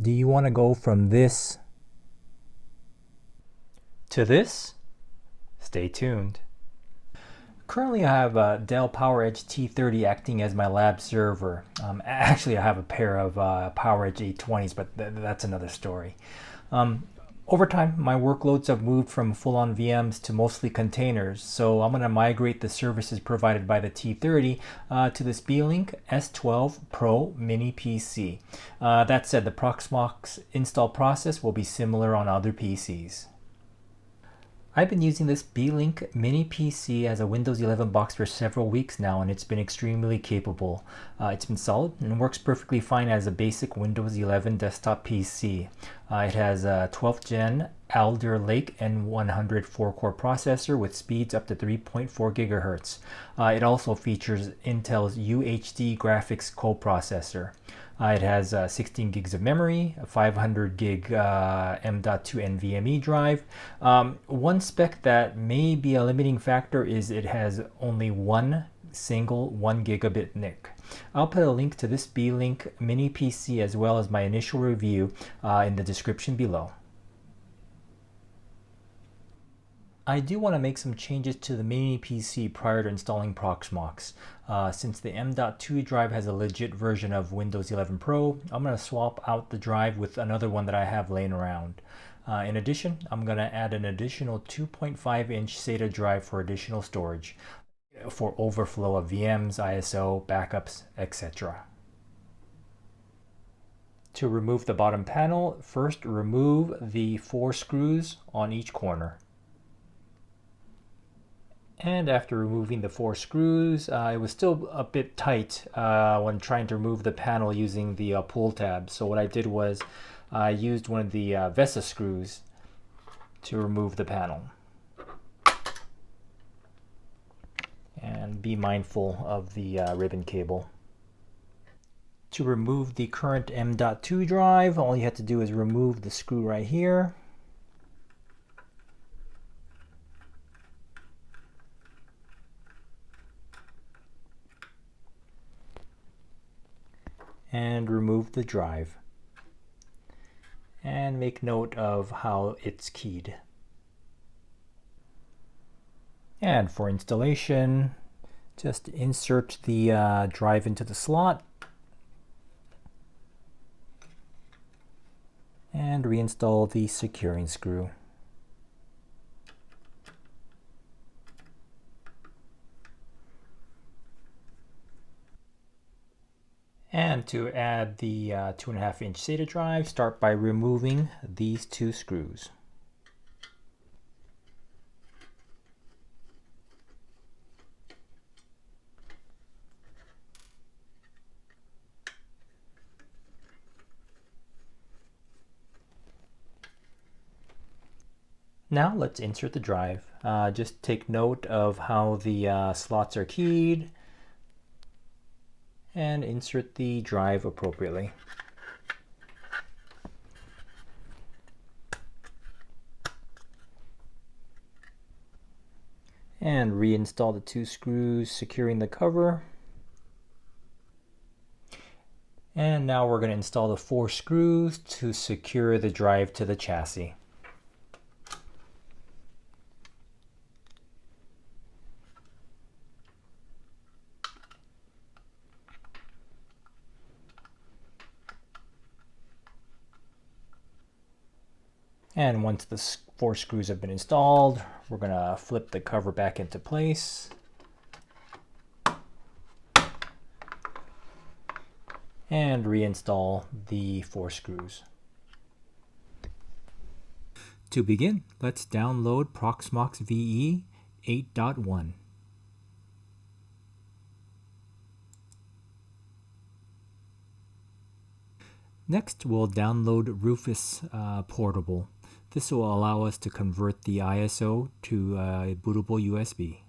Do you want to go from this to this? Stay tuned. Currently, I have a Dell PowerEdge T30 acting as my lab server. Actually, I have a pair of PowerEdge 820s, but that's another story. Over time, my workloads have moved from full-on VMs to mostly containers, so I'm going to migrate the services provided by the T30 to this Beelink S12 Pro Mini PC. That said, the Proxmox install process will be similar on other PCs. I've been using this Beelink Mini PC as a Windows 11 box for several weeks now, and it's been extremely capable. It's been solid and works perfectly fine as a basic Windows 11 desktop PC. It has a 12th gen Alder Lake N100 4-core processor with speeds up to 3.4 gigahertz. It also features Intel's UHD graphics coprocessor. It has 16 gigs of memory, a 500 gig M.2 NVMe drive. One spec that may be a limiting factor is it has only one single 1 gigabit NIC. I'll put a link to this Beelink Mini PC as well as my initial review in the description below. I do want to make some changes to the Mini PC prior to installing Proxmox. Since the M.2 drive has a legit version of Windows 11 Pro, I'm going to swap out the drive with another one that I have laying around. In addition, I'm going to add an additional 2.5-inch SATA drive for additional storage, for overflow of VMs, ISO, backups, etc. To remove the bottom panel, first remove the 4 screws on each corner. And after removing the 4 screws, it was still a bit tight when trying to remove the panel using the pull tab. So what I did was I used one of the VESA screws to remove the panel. And be mindful of the ribbon cable. To remove the current M.2 drive, all you have to do is remove the screw right here. And remove the drive. And make note of how it's keyed. And for installation, just insert the drive into the slot and reinstall the securing screw. And to add the 2.5-inch SATA drive, start by removing these 2 screws. Now let's insert the drive. Just take note of how the slots are keyed and insert the drive appropriately. And reinstall the 2 screws securing the cover. And now we're going to install the 4 screws to secure the drive to the chassis. And once the 4 screws have been installed, we're going to flip the cover back into place. And reinstall the 4 screws. To begin, let's download Proxmox VE 8.1. Next, we'll download Rufus Portable. This will allow us to convert the ISO to a bootable USB.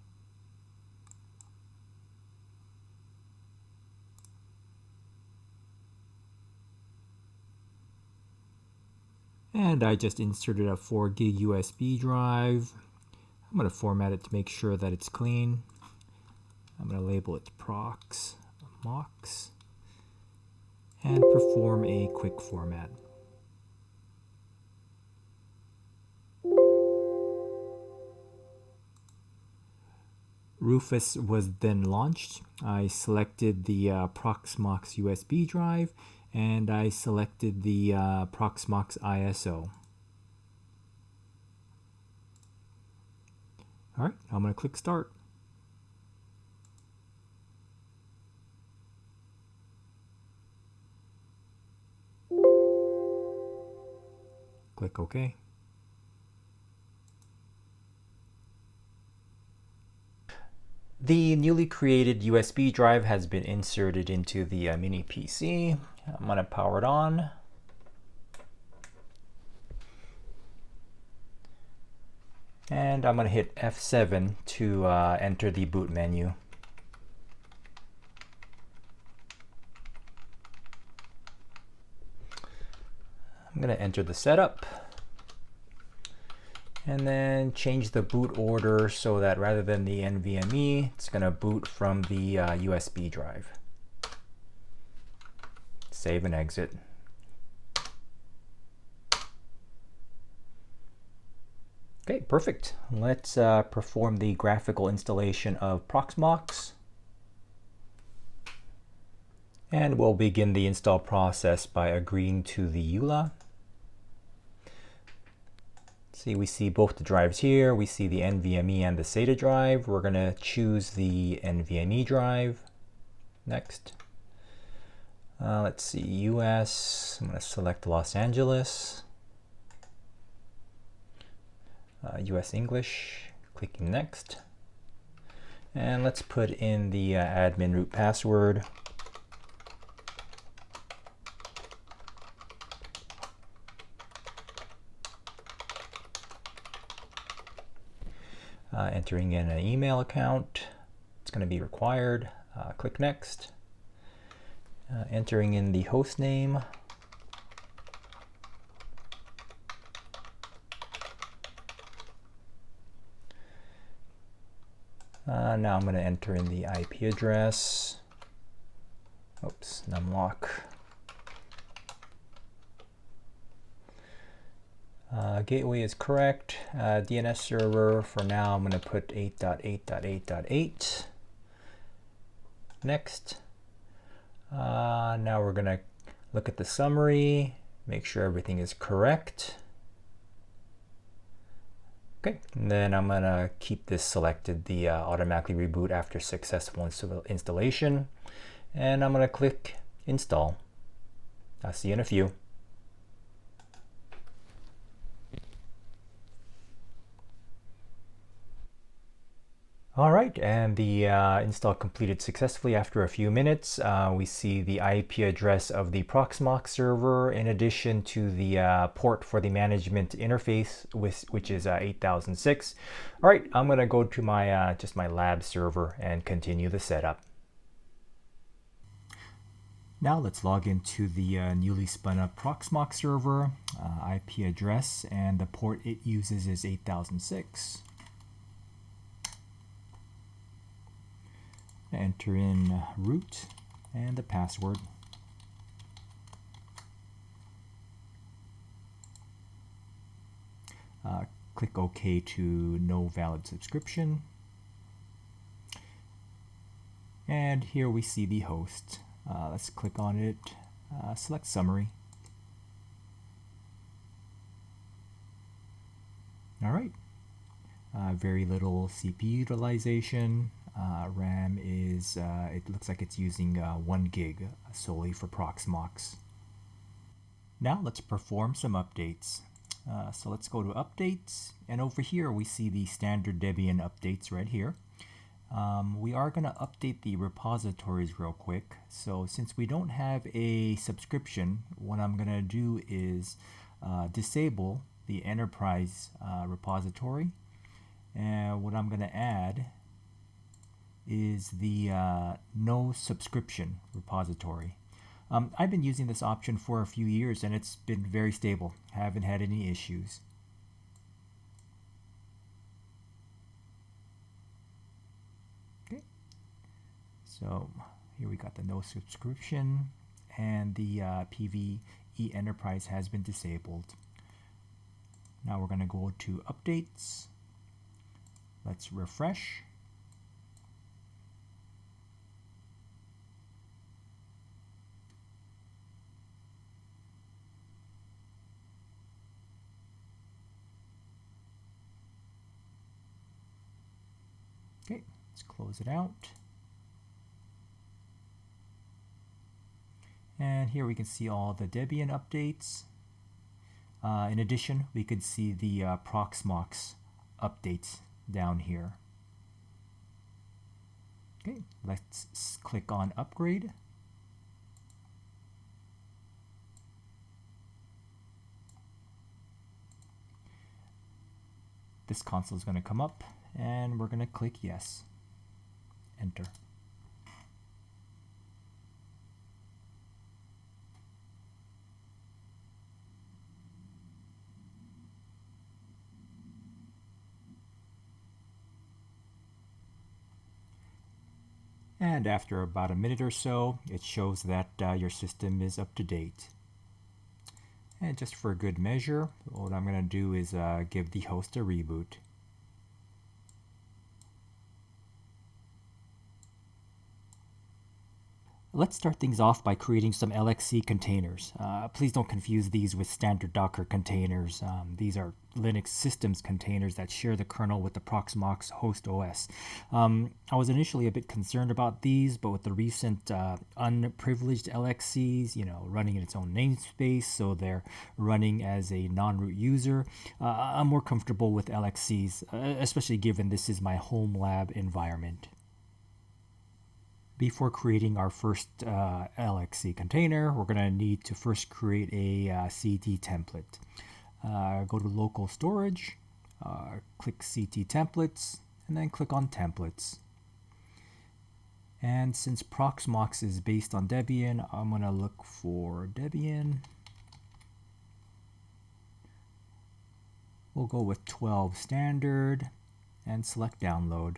And I just inserted a 4 gig USB drive. I'm going to format it to make sure that it's clean. I'm going to label it Proxmox and perform a quick format. Rufus was then launched. I selected the Proxmox USB drive, and I selected the Proxmox ISO. All right, I'm going to click Start. Click OK. The newly created USB drive has been inserted into the mini PC. I'm going to power it on. And I'm going to hit F7 to enter the boot menu. I'm going to enter the setup. And then change the boot order so that rather than the NVMe, it's going to boot from the USB drive. Save and exit. Okay, perfect. Let's perform the graphical installation of Proxmox. And we'll begin the install process by agreeing to the EULA. See, we see both the drives here. We see the NVMe and the SATA drive. We're going to choose the NVMe drive. Next. Let's see, US. I'm going to select Los Angeles. US English. Clicking Next. And let's put in the admin root password. Entering in an email account, it's going to be required. Click Next. Entering in the host name. Now I'm going to enter in the IP address. Oops, numlock. Gateway is correct. DNS server, for now, I'm going to put 8.8.8.8. Next. Now we're going to look at the summary, make sure everything is correct. Okay, and then I'm going to keep this selected, the automatically reboot after successful installation. And I'm going to click Install. I'll see you in a few. All right, and the install completed successfully after a few minutes. We see the IP address of the Proxmox server in addition to the port for the management interface, which is 8006. All right, I'm going to go to my just my lab server and continue the setup. Now let's log into the newly spun up Proxmox server. IP address and the port it uses is 8006. Enter in root and the password. Click OK to no valid subscription. And here we see the host. Let's click on it, select summary. All right, very little CPU utilization. RAM is, it looks like it's using 1 gig solely for Proxmox. Now let's perform some updates. So let's go to updates, and over here we see the standard Debian updates right here. We are going to update the repositories real quick. So since we don't have a subscription, what I'm going to do is disable the enterprise repository, and what I'm going to add is the no subscription repository. I've been using this option for a few years and it's been very stable. Haven't had any issues. Okay, so here we got the no subscription, and the PVE Enterprise has been disabled. Now we're going to go to updates. Let's refresh. Okay, let's close it out. And here we can see all the Debian updates. In addition, we could see the Proxmox updates down here. Okay, let's click on Upgrade. This console is going to come up, and we're going to click Yes. Enter. And after about a minute or so, it shows that your system is up to date. And just for good measure, what I'm going to do is give the host a reboot. Let's start things off by creating some LXC containers. Please don't confuse these with standard Docker containers. These are Linux systems containers that share the kernel with the Proxmox host OS. I was initially a bit concerned about these, but with the recent unprivileged LXCs, running in its own namespace, so they're running as a non-root user, I'm more comfortable with LXCs, especially given this is my home lab environment. Before creating our first LXC container, we're going to need to first create a CT template. Go to local storage, click CT templates, and then click on templates. And since Proxmox is based on Debian, I'm going to look for Debian. We'll go with 12 standard and select download.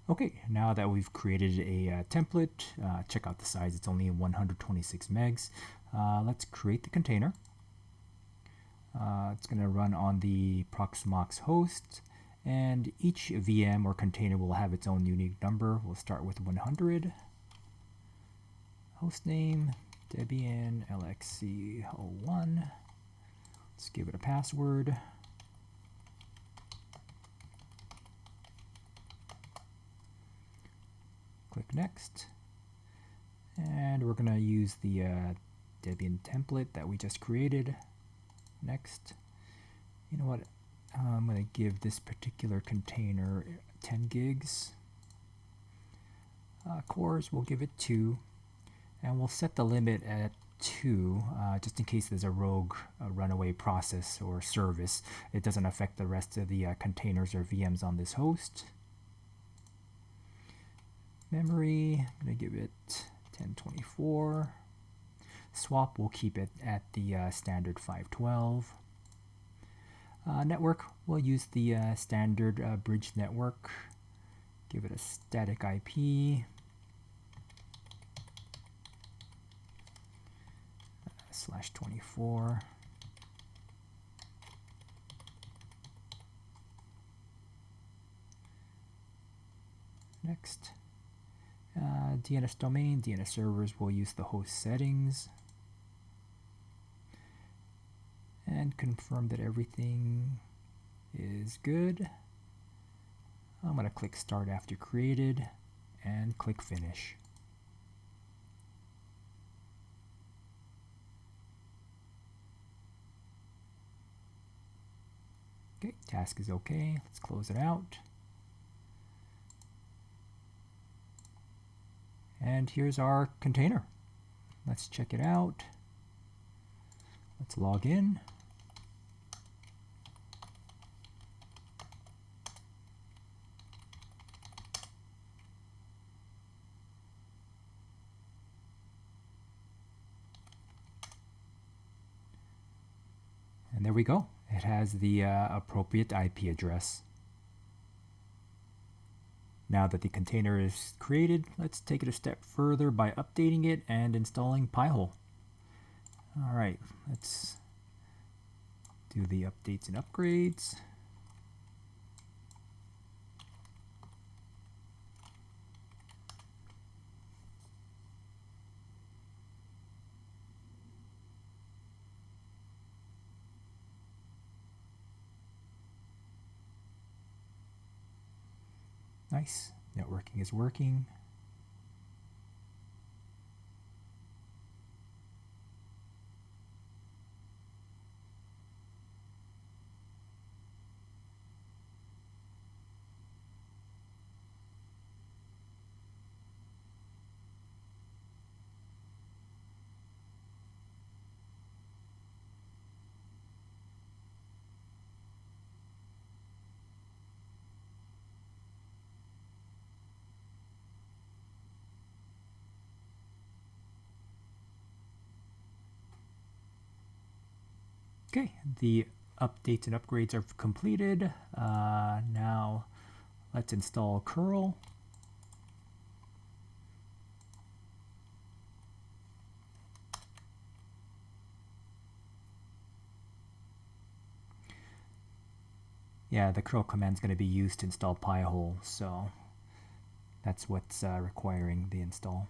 Okay, now that we've created a template, check out the size, it's only 126 megs. Let's create the container. It's going to run on the Proxmox host, and each VM or container will have its own unique number. We'll start with 100. Hostname, Debian LXC01. Let's give it a password. Click Next. And we're going to use the Debian template that we just created. Next. You know what? I'm going to give this particular container 10 gigs. Cores, we'll give it 2. And we'll set the limit at 2, just in case there's a rogue runaway process or service. It doesn't affect the rest of the containers or VMs on this host. Memory, I'm going to give it 1024. Swap, we'll keep it at the standard 512. Network, we'll use the standard bridge network. Give it a static IP. /24. Next. DNS domain, DNS servers, we'll use the host settings. And confirm that everything is good. I'm going to click Start after created and click Finish. Okay, task is okay. Let's close it out. And here's our container. Let's check it out. Let's log in. And there we go. It has the appropriate IP address. Now that the container is created, let's take it a step further by updating it and installing Pi-hole. All right, let's do the updates and upgrades. Nice, networking is working. Okay, the updates and upgrades are completed. Now let's install curl. Yeah, the curl command is going to be used to install Pi-hole, so that's what's requiring the install.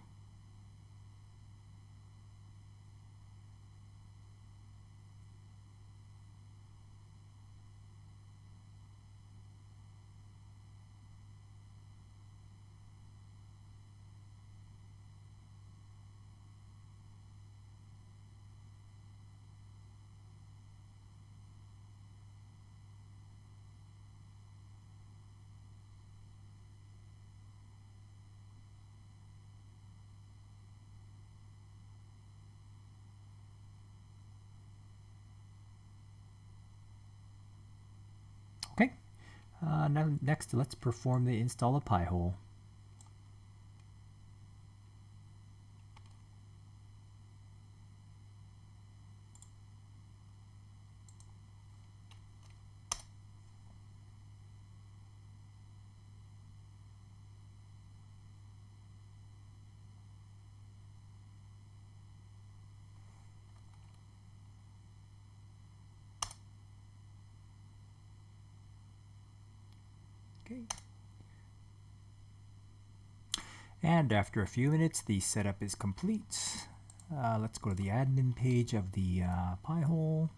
Okay, now next let's perform the install of Pi-hole. Okay. And after a few minutes, the setup is complete. Let's go to the admin page of the Pi-hole.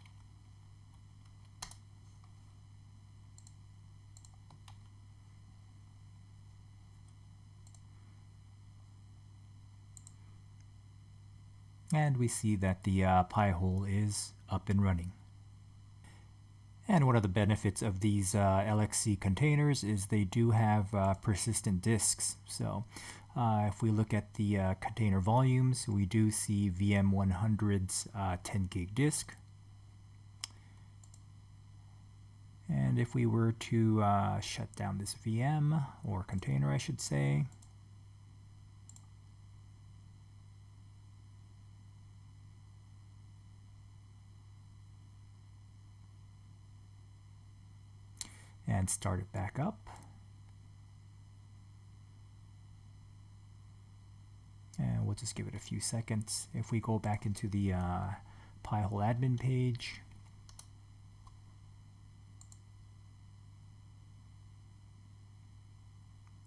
And we see that the Pi-hole is up and running. And one of the benefits of these LXC containers is they do have persistent disks. So if we look at the container volumes, we do see VM100's 10 gig disk. And if we were to shut down this VM, or container I should say, and start it back up, and we'll just give it a few seconds. If we go back into the Pi-hole admin page,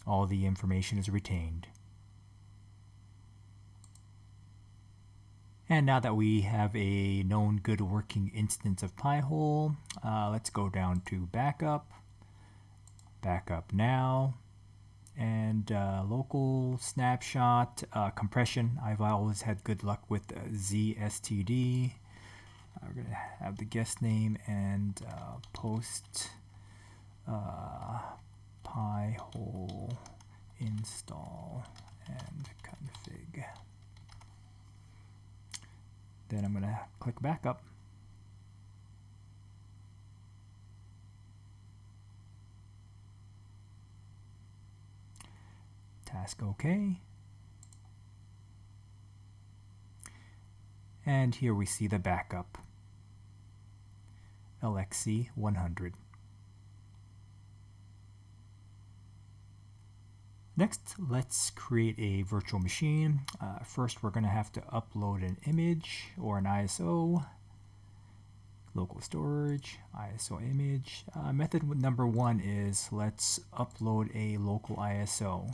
all the information is retained. And now that we have a known good working instance of Pi-hole, let's go down to backup, backup now, and local snapshot compression. I've always had good luck with ZSTD. We're going to have the guest name and post Pi-hole install and config. Then I'm going to click backup. Task OK. And here we see the backup. LXC 100. Next, let's create a virtual machine. First, we're going to have to upload an image or an ISO, local storage, ISO image. Method number 1 is let's upload a local ISO.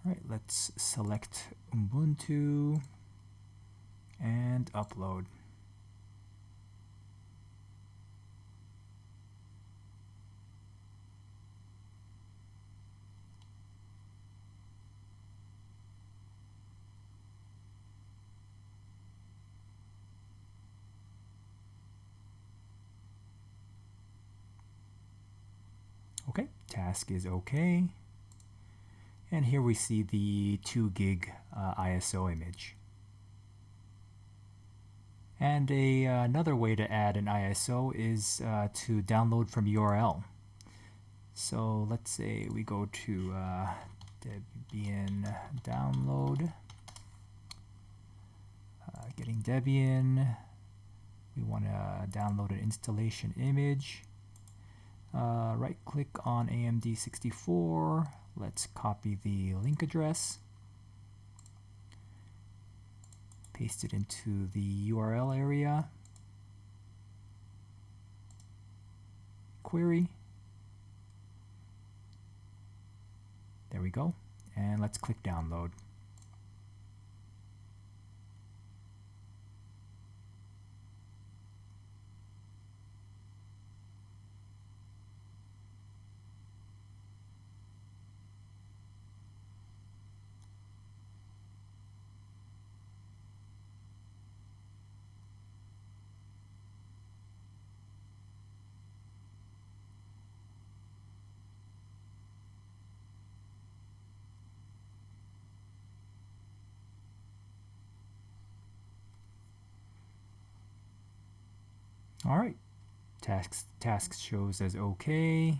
All right, let's select Ubuntu and upload. Okay, task is okay. And here we see the 2 gig ISO image. And another way to add an ISO is to download from URL. So let's say we go to Debian download, getting Debian. We want to download an installation image. Right click on AMD64. Let's copy the link address, paste it into the URL area, query. There we go. And let's click download. All right, tasks shows as okay.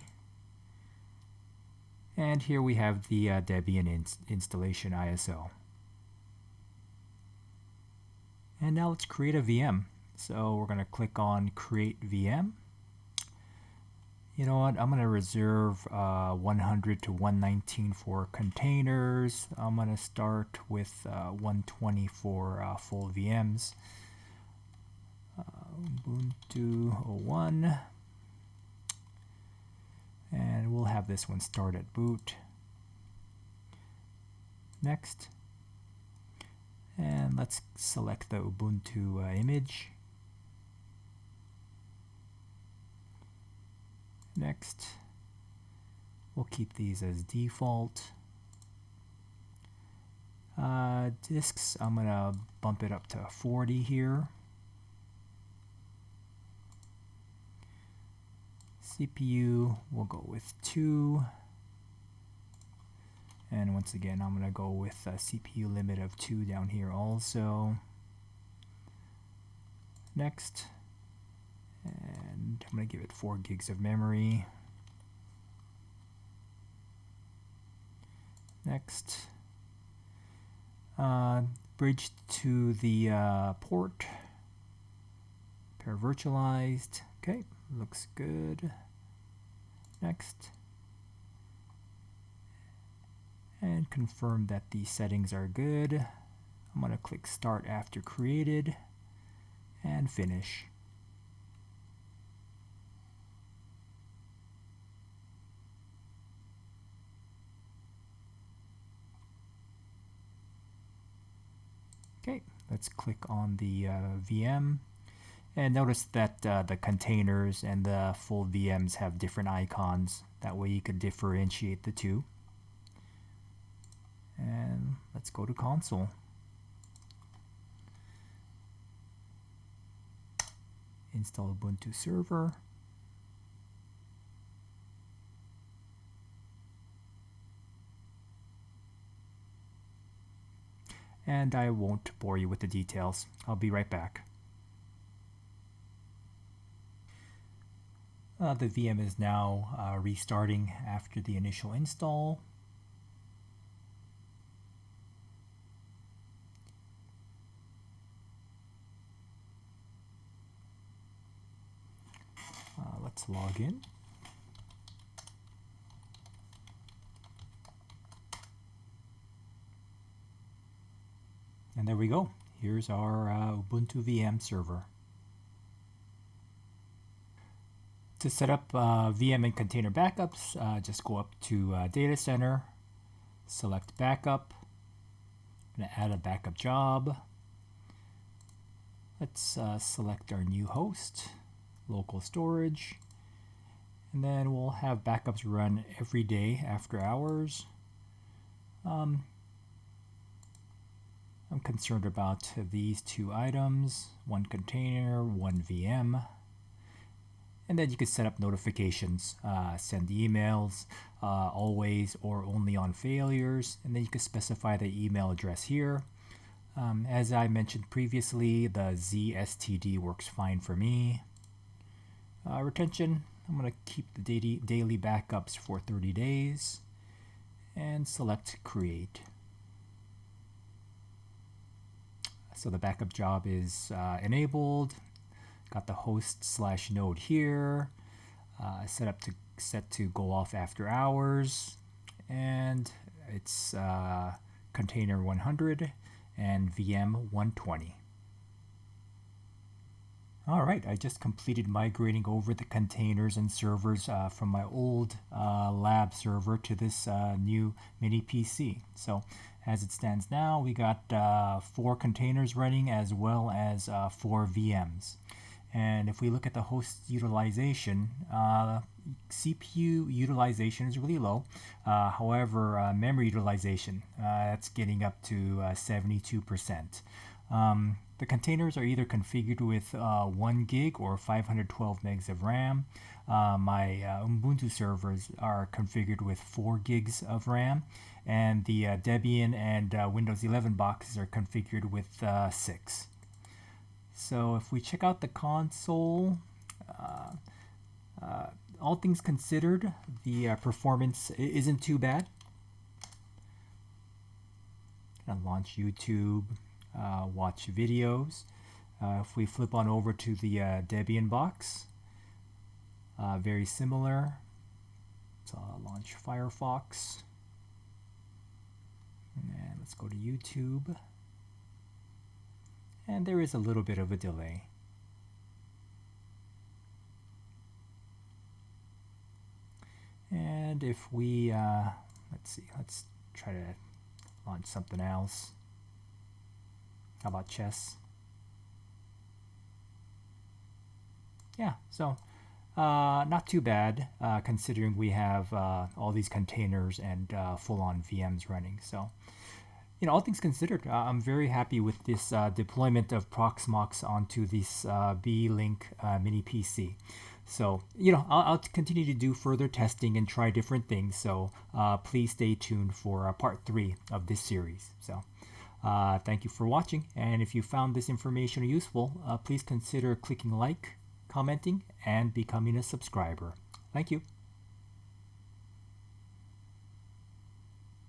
And here we have the Debian installation ISO. And now let's create a VM. So we're going to click on Create VM. You know what? I'm going to reserve 100 to 119 for containers. I'm going to start with 120 for full VMs. Ubuntu 01. And we'll have this one start at boot. Next. And let's select the Ubuntu image. Next. We'll keep these as default. Disks, I'm going to bump it up to 40 here. CPU, we'll go with 2. And once again, I'm going to go with a CPU limit of 2 down here also. Next. And I'm going to give it 4 gigs of memory. Next. Bridge to the port. Pair virtualized. Okay, looks good. Next. And confirm that the settings are good. I'm going to click Start after created and finish. Okay, let's click on the VM. And notice that the containers and the full VMs have different icons. That way you could differentiate the two. And let's go to console. Install Ubuntu server. And I won't bore you with the details. I'll be right back. The VM is now restarting after the initial install. Let's log in. And there we go. Here's our Ubuntu VM server. To set up VM and container backups, just go up to Data Center, select Backup. I'm going to add a backup job. Let's select our new host, local storage, and then we'll have backups run every day after hours. I'm concerned about these two items, one container, one VM. And then you can set up notifications, send emails always or only on failures, and then you can specify the email address here. As I mentioned previously, the ZSTD works fine for me. Retention, I'm going to keep the daily backups for 30 days and select Create. So the backup job is enabled. Got the host/node here, set to go off after hours, and it's container 100 and VM 120. All right, I just completed migrating over the containers and servers from my old lab server to this new mini PC. So as it stands now, we got 4 containers running as well as 4 VMs. And if we look at the host utilization, CPU utilization is really low. However, memory utilization, that's getting up to 72%. The containers are either configured with 1 gig or 512 megs of RAM. My Ubuntu servers are configured with 4 gigs of RAM, and the Debian and Windows 11 boxes are configured with 6. So if we check out the console, all things considered, the performance isn't too bad. Gonna launch YouTube, watch videos. If we flip on over to the Debian box, very similar. So I'll launch Firefox. And let's go to YouTube. And there is a little bit of a delay. And if we, let's try to launch something else. How about chess? Yeah, so not too bad considering we have all these containers and full-on VMs running. So, all things considered, I'm very happy with this deployment of Proxmox onto this Beelink Mini PC. So, I'll continue to do further testing and try different things. So, please stay tuned for part 3 of this series. So, thank you for watching. And if you found this information useful, please consider clicking like, commenting, and becoming a subscriber. Thank you.